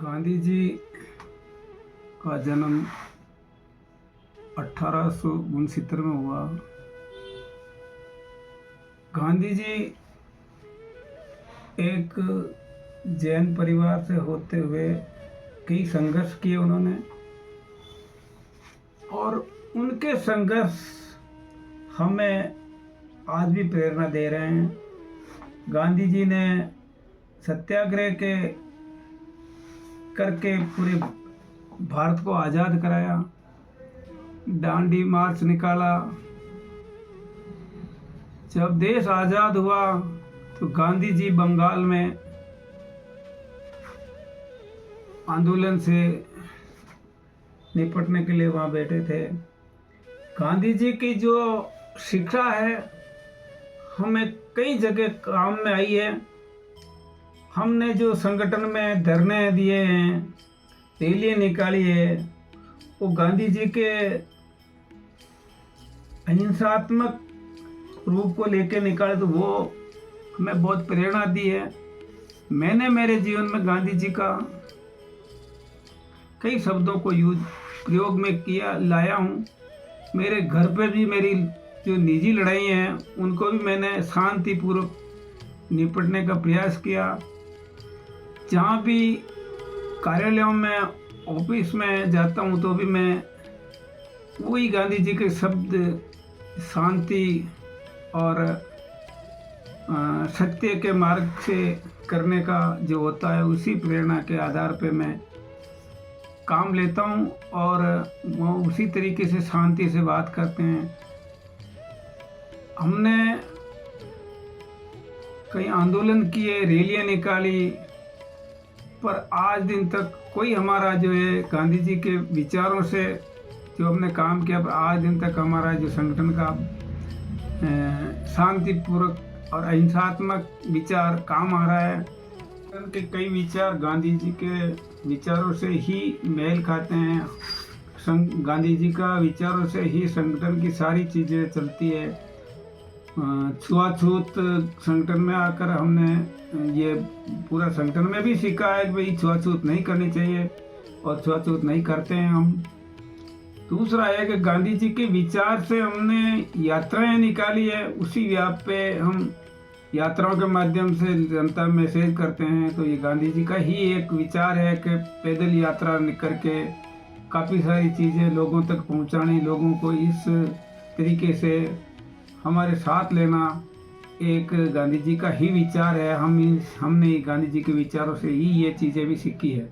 गांधी जी का जन्म 1869 में हुआ। गांधी जी एक जैन परिवार से होते हुए कई संघर्ष किए उन्होंने, और उनके संघर्ष हमें आज भी प्रेरणा दे रहे हैं। गांधी जी ने सत्याग्रह के करके पूरे भारत को आज़ाद कराया, दांडी मार्च निकाला। जब देश आज़ाद हुआ तो गांधी जी बंगाल में आंदोलन से निपटने के लिए वहाँ बैठे थे। गांधी जी की जो शिक्षा है हमें कई जगह काम में आई है। हमने जो संगठन में धरने दिए हैं, रैलियाँ निकाली है, वो गांधी जी के अहिंसात्मक रूप को लेके निकाले, तो वो हमें बहुत प्रेरणा दी है। मैंने मेरे जीवन में गांधी जी का कई शब्दों को प्रयोग में लाया हूँ। मेरे घर पे भी मेरी जो निजी लड़ाई हैं उनको भी मैंने शांतिपूर्वक निपटने का प्रयास किया। जहाँ भी कार्यालयों में, ऑफिस में जाता हूँ तो भी मैं वही गांधी जी के शब्द, शांति और सत्य के मार्ग से करने का जो होता है, उसी प्रेरणा के आधार पे मैं काम लेता हूँ और वो उसी तरीके से शांति से बात करते हैं। हमने कई आंदोलन किए, रैलियाँ निकाली, पर आज दिन तक कोई हमारा जो है गांधी जी के विचारों से जो हमने काम किया, पर आज दिन तक हमारा जो संगठन का शांतिपूर्वक और अहिंसात्मक विचार काम आ रहा है। संगठन के कई विचार गांधी जी के विचारों से ही मेल खाते हैं। गांधी जी का विचारों से ही संगठन की सारी चीज़ें चलती है। छुआछूत संगठन में आकर हमने ये पूरा संगठन में भी सीखा है कि भाई छुआछूत नहीं करनी चाहिए, और छुआछूत नहीं करते हैं हम। दूसरा है कि गांधी जी के विचार से हमने यात्राएं निकाली है, उसी व्याप पे हम यात्राओं के माध्यम से जनता में मैसेज करते हैं। तो ये गांधी जी का ही एक विचार है कि पैदल यात्रा करके काफ़ी सारी चीज़ें लोगों तक पहुंचानी, लोगों को इस तरीके से हमारे साथ लेना, एक गांधी जी का ही विचार है। हमने गांधी जी के विचारों से ही ये चीज़ें भी सीखी है।